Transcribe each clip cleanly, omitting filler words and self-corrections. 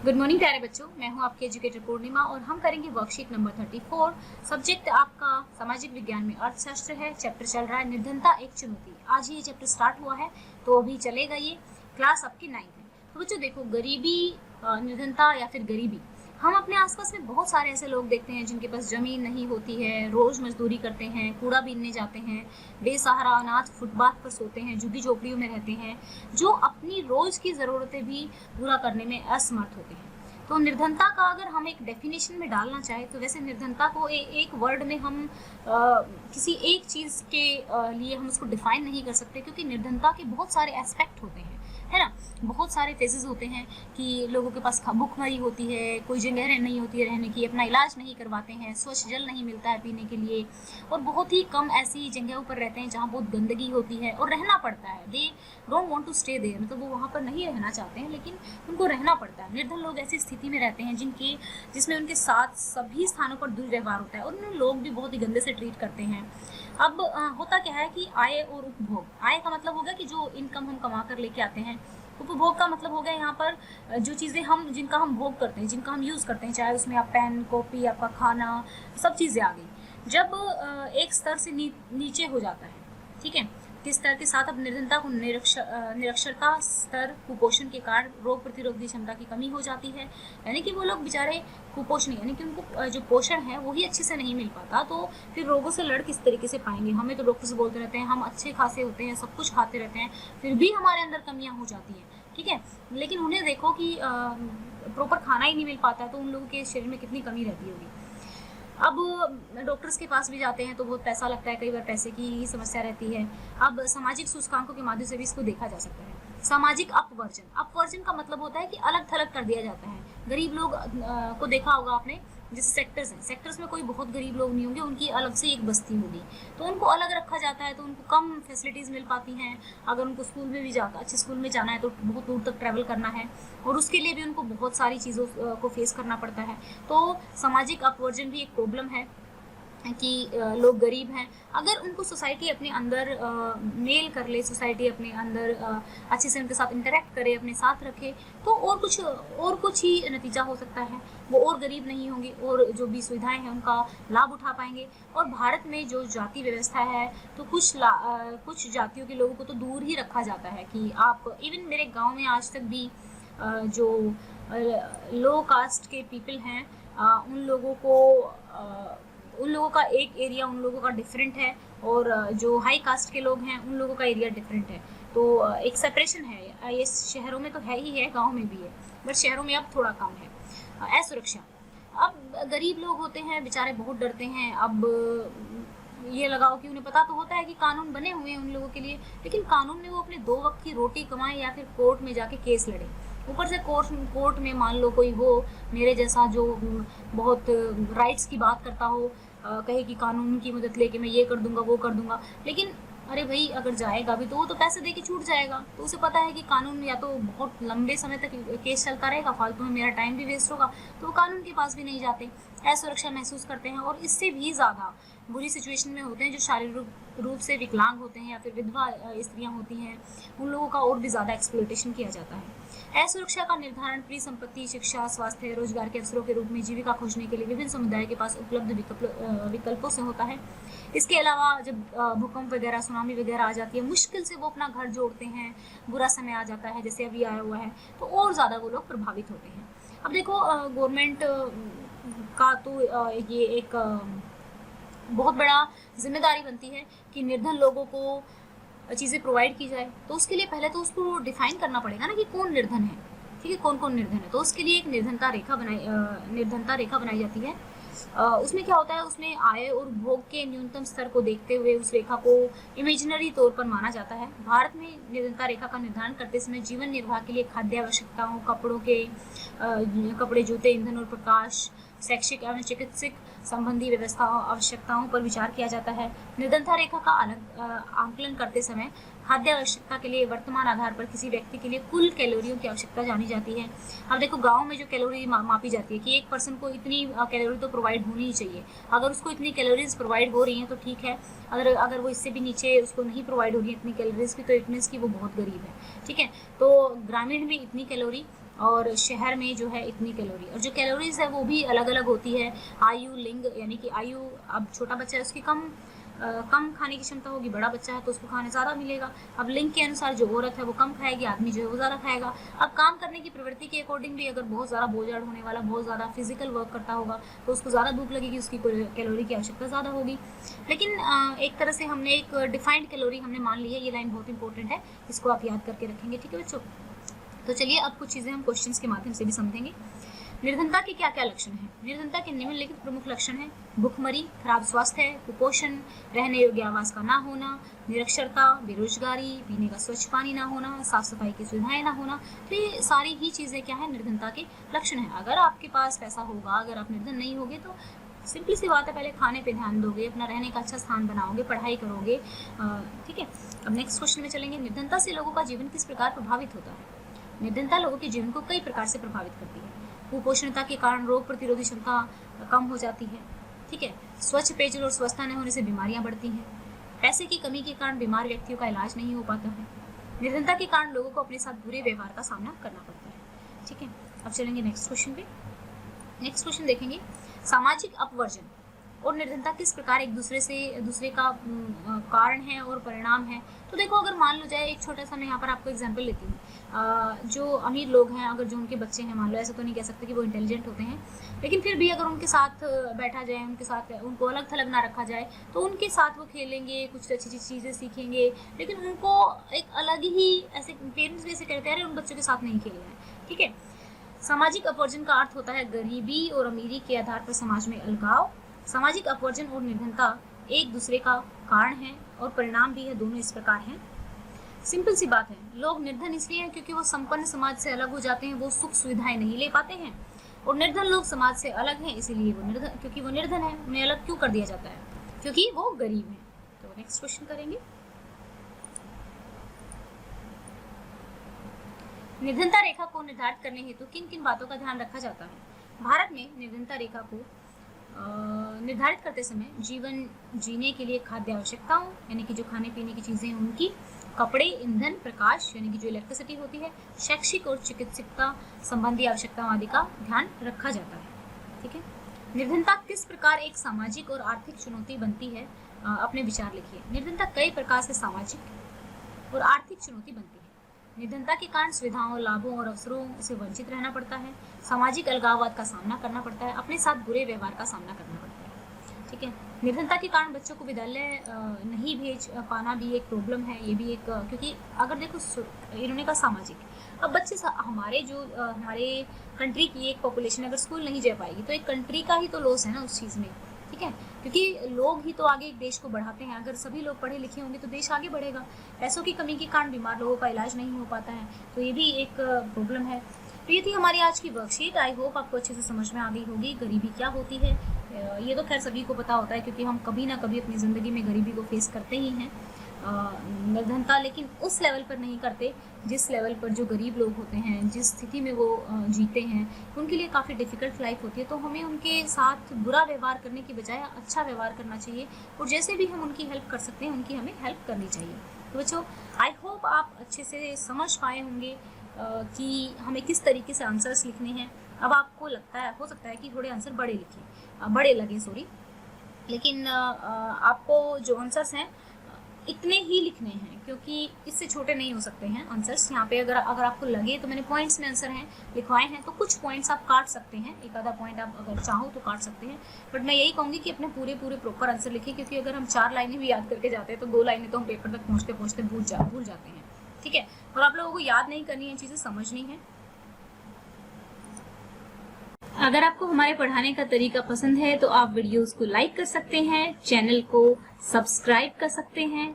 Good morning प्यारे बच्चों, मैं हूं आपकी एजुकेटर पूर्णिमा और हम करेंगे वर्कशीट नंबर 34। सब्जेक्ट आपका सामाजिक विज्ञान में अर्थशास्त्र है। चैप्टर चल रहा है निर्धनता एक चुनौती। आज ये चैप्टर स्टार्ट हुआ है तो अभी चलेगा ये। क्लास आपकी 9th है। तो बच्चों देखो, गरीबी, निर्धनता या फिर गरीबी, हम अपने आसपास में बहुत सारे ऐसे लोग देखते हैं जिनके पास जमीन नहीं होती है, रोज मजदूरी करते हैं, कूड़ा बीनने जाते हैं, बेसहारा अनाथ फुटपाथ पर सोते हैं, झुग्गी झोपड़ियों में रहते हैं, जो अपनी रोज की ज़रूरतें भी पूरा करने में असमर्थ होते हैं। तो निर्धनता का अगर हम एक डेफिनेशन में डालना चाहें तो वैसे निर्धनता को एक वर्ड में हम किसी एक चीज़ के लिए हम उसको डिफाइन नहीं कर सकते, क्योंकि निर्धनता के बहुत सारे एस्पेक्ट होते हैं, है ना। बहुत सारे फेजेस होते हैं कि लोगों के पास भूखमरी होती है, कोई जगह नहीं होती है रहने की, अपना इलाज नहीं करवाते हैं, स्वच्छ जल नहीं मिलता है पीने के लिए, और बहुत ही कम ऐसी जगहों पर रहते हैं जहाँ बहुत गंदगी होती है और रहना पड़ता है। They don't want to stay there, मतलब वो वहाँ पर नहीं रहना चाहते हैं लेकिन उनको रहना पड़ता है। निर्धन लोग ऐसी स्थिति में रहते हैं जिसमें उनके साथ सभी स्थानों पर दुर्व्यवहार होता है और उन्हें लोग भी बहुत ही गंदे से ट्रीट करते हैं। अब होता क्या है कि आय और उपभोग। आय का मतलब हो गया कि जो इनकम हम कमा कर लेके आते हैं। उपभोग का मतलब हो गया यहाँ पर जो चीज़ें जिनका हम भोग करते हैं, जिनका हम यूज़ करते हैं, चाहे उसमें आप पेन, कॉपी, आपका खाना, सब चीज़ें आ गई। जब एक स्तर से नीचे हो जाता है, ठीक है, किस स्तर के साथ अब निर्धनता को निरक्षरता स्तर, कुपोषण के कारण रोग प्रतिरोधी क्षमता की कमी हो जाती है, यानी कि वो लोग बेचारे कुपोषण, यानी कि उनको जो पोषण है वही अच्छे से नहीं मिल पाता, तो फिर रोगों से लड़ किस तरीके से पाएंगे। हमें तो डॉक्टर से बोलते रहते हैं हम अच्छे खासे होते हैं, सब कुछ खाते रहते हैं, फिर भी हमारे अंदर कमियां हो जाती हैं, ठीक है। लेकिन उन्हें देखो कि प्रॉपर खाना ही नहीं मिल पाता, तो उन लोगों के शरीर में कितनी कमी रहती होगी। अब डॉक्टर्स के पास भी जाते हैं तो बहुत पैसा लगता है, कई बार पैसे की ही समस्या रहती है। अब सामाजिक सूचकांकों के माध्यम से भी इसको देखा जा सकता है। सामाजिक अपवर्जन का मतलब होता है कि अलग थलग कर दिया जाता है। गरीब लोग को देखा होगा आपने, जैसे सेक्टर्स हैं, सेक्टर्स में कोई बहुत गरीब लोग नहीं होंगे, उनकी अलग से एक बस्ती होगी, तो उनको अलग रखा जाता है, तो उनको कम फैसिलिटीज़ मिल पाती हैं। अगर उनको स्कूल में भी अच्छे स्कूल में जाना है तो बहुत दूर तक ट्रैवल करना है और उसके लिए भी उनको बहुत सारी चीज़ों को फेस करना पड़ता है। तो सामाजिक अपवर्जन भी एक प्रॉब्लम है कि लोग गरीब हैं। अगर उनको सोसाइटी अपने अंदर मेल कर ले, सोसाइटी अपने अंदर अच्छे से उनके साथ इंटरेक्ट करे, अपने साथ रखे, तो और कुछ ही नतीजा हो सकता है। वो और गरीब नहीं होंगे और जो भी सुविधाएं हैं उनका लाभ उठा पाएंगे। और भारत में जो जाति व्यवस्था है, तो कुछ जातियों के लोगों को तो दूर ही रखा जाता है कि आप, इवन मेरे गाँव में आज तक भी जो लो कास्ट के पीपल हैं, उन लोगों का एक एरिया उन लोगों का डिफरेंट है, और जो हाई कास्ट के लोग हैं उन लोगों का एरिया डिफरेंट है। तो एक सेपरेशन है। ये शहरों में तो है ही है, गांव में भी है, बट शहरों में अब थोड़ा कम है। असुरक्षा। अब गरीब लोग होते हैं बेचारे, बहुत डरते हैं। अब ये लगाओ कि उन्हें पता तो होता है कि कानून बने हुए हैं उन लोगों के लिए, लेकिन कानून में वो अपने 2 वक्त की रोटी कमाए या फिर कोर्ट में जाके केस लड़े। ऊपर से कोर्ट में मान लो कोई हो मेरे जैसा जो बहुत राइट्स की बात करता हो, कहे कि कानून की मदद लेके मैं ये कर दूंगा वो कर दूंगा, लेकिन अरे भाई अगर जाएगा भी तो वो तो पैसे दे के छूट जाएगा। तो उसे पता है कि कानून या तो बहुत लंबे समय तक केस चलता रहेगा, फालतू में मेरा टाइम भी वेस्ट होगा, तो वो कानून के पास भी नहीं जाते, असुरक्षा महसूस करते हैं। और इससे भी ज़्यादा बुरी सिचुएशन में होते हैं जो शारीरिक रूप से विकलांग होते हैं या फिर विधवा स्त्रियाँ होती हैं, उन लोगों का और भी ज़्यादा एक्सप्लॉयटेशन किया जाता है। असुरक्षा का निर्धारण परिसंपत्ति, शिक्षा, स्वास्थ्य, रोजगार के अवसरों के रूप में जीविका खोजने के लिए विभिन्न समुदाय के पास उपलब्ध विकल्पों से होता है। इसके अलावा जब भूकंप वगैरह, सुनामी वगैरह आ जाती है, मुश्किल से वो अपना घर जोड़ते हैं, बुरा समय आ जाता है जैसे अभी आया हुआ है, तो और ज़्यादा वो लोग प्रभावित होते हैं। अब देखो, गवर्नमेंट का तो ये एक बहुत बड़ा जिम्मेदारी बनती है कि निर्धन लोगों को चीज़ें प्रोवाइड की जाए। तो उसके लिए पहले तो उसको डिफाइन करना पड़ेगा ना कि कौन निर्धन है, ठीक है, कौन कौन निर्धन है। तो उसके लिए एक निर्धनता रेखा बनाई जाती है। उसमें क्या होता है, उसमें आय और भोग के न्यूनतम स्तर को देखते हुए उस रेखा को इमेजिनरी तौर पर माना जाता है। भारत में निर्धनता रेखा का निर्धारण करते समय जीवन निर्वाह के लिए खाद्य आवश्यकताओं, कपड़े, जूते, ईंधन और प्रकाश, शैक्षिक एवं चिकित्सक संबंधी आवश्यकताओं पर विचार किया जाता है। निर्धनता रेखा का आंकलन करते समय खाद्य आवश्यकता के लिए वर्तमान आधार पर किसी व्यक्ति के लिए कुल कैलोरियों की आवश्यकता जानी जाती है। अब देखो, गांव में जो कैलोरी मापी जाती है कि एक पर्सन को इतनी कैलोरी तो प्रोवाइड होनी ही चाहिए। अगर उसको इतनी कैलोरीज प्रोवाइड हो रही हैं तो ठीक है, अगर वो इससे भी नीचे उसको नहीं प्रोवाइड हो रही है इतनी कैलोरीज की, तो इट मीन्स कि वो बहुत गरीब है, ठीक है। तो ग्रामीण में इतनी कैलोरी और शहर में जो है इतनी कैलोरी। और जो कैलोरीज है वो भी अलग अलग होती है। आयु, लिंग, यानी कि आयु, अब छोटा बच्चा है उसकी कम खाने की क्षमता होगी, बड़ा बच्चा है तो उसको खाने ज़्यादा मिलेगा। अब लिंग के अनुसार जो औरत है वो कम खाएगी, आदमी जो है वो ज़्यादा खाएगा। अब काम करने की प्रवृत्ति के अकॉर्डिंग भी अगर बहुत ज़्यादा बोझाड़ होने वाला, बहुत ज़्यादा फिजिकल वर्क करता होगा तो उसको ज़्यादा भूख लगेगी, उसकी कैलोरी की आवश्यकता ज़्यादा होगी। लेकिन एक तरह से हमने एक डिफाइंड कैलोरी हमने मान ली है। ये लाइन बहुत इंपॉर्टेंट है, इसको आप याद करके रखेंगे, ठीक है बच्चों। तो चलिए अब कुछ चीज़ें हम क्वेश्चंस के माध्यम से भी समझेंगे। निर्धनता के क्या क्या लक्षण हैं? निर्धनता के निम्नलिखित प्रमुख लक्षण हैं: भूखमरी, खराब स्वास्थ्य, कुपोषण, रहने योग्य आवास का ना होना, निरक्षरता, बेरोजगारी, पीने का स्वच्छ पानी ना होना, साफ सफाई की सुविधाएं ना होना। तो ये सारी ही चीज़ें क्या है, निर्धनता के लक्षण हैं। अगर आपके पास पैसा होगा, अगर आप निर्धन नहीं होगे तो सिंपली सी बात है, पहले खाने पे ध्यान दोगे, अपना रहने का अच्छा स्थान बनाओगे, पढ़ाई करोगे, ठीक है। अब नेक्स्ट क्वेश्चन में चलेंगे। निर्धनता से लोगों का जीवन किस प्रकार प्रभावित होता है? निर्धनता लोगों के जीवन को कई प्रकार से प्रभावित करती है। कुपोषणता के कारण रोग प्रतिरोधी क्षमता कम हो जाती है, ठीक है। स्वच्छ पेयजल और स्वच्छता न होने से बीमारियां बढ़ती हैं। पैसे की कमी के कारण बीमार व्यक्तियों का इलाज नहीं हो पाता है। निर्धनता के कारण लोगों को अपने साथ बुरे व्यवहार का सामना करना पड़ता है, ठीक है। अब चलेंगे नेक्स्ट क्वेश्चन पे। नेक्स्ट क्वेश्चन देखेंगे, सामाजिक अपवर्जन और निर्धनता किस प्रकार एक दूसरे का कारण है और परिणाम है। तो देखो, अगर मान लो जाए, एक छोटा सा मैं यहाँ पर आपको एग्जांपल लेती हूँ। जो अमीर लोग हैं, अगर जो उनके बच्चे हैं, मान लो, ऐसा तो नहीं कह सकते कि वो इंटेलिजेंट होते हैं, लेकिन फिर भी अगर उनके साथ बैठा जाए, उनके साथ उनको अलग थलग ना रखा जाए, तो उनके साथ वो खेलेंगे, कुछ अच्छी अच्छी चीज़ें सीखेंगे, लेकिन उनको एक अलग ही ऐसे पेरेंट्स भी ऐसे कहते हैं, उन बच्चों के साथ नहीं खेलना है, ठीक है। सामाजिक अपवर्जन का अर्थ होता है गरीबी और अमीरी के आधार पर समाज में अलगाव। सामाजिक अपवर्जन और निर्धनता एक दूसरे का कारण है और परिणाम भी है, दोनों इस प्रकार हैं। सिंपल सी बात है, लोग निर्धन इसलिए हैं क्योंकि वो संपन्न समाज से अलग हो जाते हैं, वो सुख सुविधाएं नहीं ले पाते हैं। और निर्धन लोग समाज से अलग हैं, इसीलिए क्योंकि वो निर्धन है, उन्हें अलग क्यों कर दिया जाता है? क्योंकि वो गरीब है। तो नेक्स्ट क्वेश्चन करेंगे, निर्धनता रेखा को निर्धारित करने हेतु किन किन बातों का ध्यान रखा जाता है? भारत में निर्धनता रेखा को निर्धारित करते समय जीवन जीने के लिए खाद्य आवश्यकताओं, यानी कि जो खाने पीने की चीज़ें हैं उनकी, कपड़े, ईंधन, प्रकाश, यानी कि जो इलेक्ट्रिसिटी होती है, शैक्षिक और चिकित्सिकता संबंधी आवश्यकताओं आदि का ध्यान रखा जाता है, ठीक है। निर्धनता किस प्रकार एक सामाजिक और आर्थिक चुनौती बनती है? अपने विचार लिखिए। निर्धनता कई प्रकार से सामाजिक और आर्थिक चुनौती बनती है। निर्धनता के कारण सुविधाओं, लाभों और अवसरों से वंचित रहना पड़ता है, सामाजिक अलगाववाद का सामना करना पड़ता है, अपने साथ बुरे व्यवहार का सामना करना पड़ता है, ठीक है। निर्धनता के कारण बच्चों को विद्यालय नहीं भेज पाना भी एक प्रॉब्लम है, ये भी एक, क्योंकि अगर देखो इन्होंने कहा सामाजिक, अब बच्चे हमारे कंट्री की एक पॉपुलेशन अगर स्कूल नहीं जा पाएगी तो एक कंट्री का ही तो लॉस है ना उस चीज़ में, ठीक है। क्योंकि लोग ही तो आगे देश को बढ़ाते हैं, अगर सभी लोग पढ़े लिखे होंगे तो देश आगे बढ़ेगा। पैसों की कमी के कारण बीमार लोगों का इलाज नहीं हो पाता है, तो ये भी एक प्रॉब्लम है। तो ये थी हमारी आज की वर्कशीट। आई होप आपको अच्छे से समझ में आ गई होगी गरीबी क्या होती है। ये तो खैर सभी को पता होता है, क्योंकि हम कभी ना कभी अपनी ज़िंदगी में गरीबी को फेस करते ही हैं। निर्धनता लेकिन उस लेवल पर नहीं करते जिस लेवल पर जो गरीब लोग होते हैं, जिस स्थिति में वो जीते हैं, उनके लिए काफ़ी डिफ़िकल्ट लाइफ होती है। तो हमें उनके साथ बुरा व्यवहार करने की बजाय अच्छा व्यवहार करना चाहिए, और जैसे भी हम उनकी हेल्प कर सकते हैं उनकी हमें हेल्प करनी चाहिए। तो बच्चों, आई होप आप अच्छे से समझ पाए होंगे कि हमें किस तरीके से आंसर्स लिखने हैं। अब आपको लगता है, हो सकता है कि थोड़े आंसर बड़े लगे, लेकिन आपको जो आंसर्स हैं इतने ही लिखने हैं, क्योंकि इससे छोटे नहीं हो सकते हैं आंसर्स। यहाँ पे अगर आपको लगे तो मैंने पॉइंट्स में आंसर हैं लिखवाए हैं, तो कुछ पॉइंट्स आप काट सकते हैं, एक आधा पॉइंट आप अगर चाहो तो काट सकते हैं, बट मैं यही कहूँगी कि अपने पूरे प्रॉपर आंसर लिखिए, क्योंकि अगर हम 4 लाइनें भी याद करके जाते हैं तो 2 लाइनें तो हम पेपर तक पहुँचते भूल जाते हैं, ठीक है। और आप लोगों को याद नहीं करनी है, चीज़ें समझनी है। अगर आपको हमारे पढ़ाने का तरीका पसंद है तो आप वीडियोस को लाइक कर सकते हैं, चैनल को सब्सक्राइब कर सकते हैं,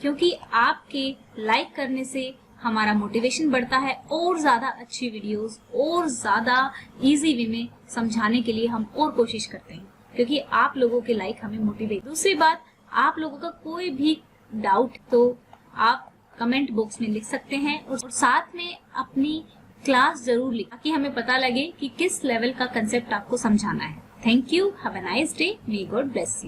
क्योंकि आपके लाइक करने से हमारा मोटिवेशन बढ़ता है और ज़्यादा अच्छी वीडियोस और ज़्यादा इजी वे में समझाने के लिए हम और कोशिश करते हैं, क्योंकि आप लोगों के लाइक हमें मोटिवेट। दूसरी बात, आप लोगों का कोई भी डाउट तो आप कमेंट बॉक्स में लिख सकते हैं, और साथ में अपनी क्लास जरूर लिखें, ताकि हमें पता लगे कि किस लेवल का कंसेप्ट आपको समझाना है। Thank you, have a nice day, may God bless you.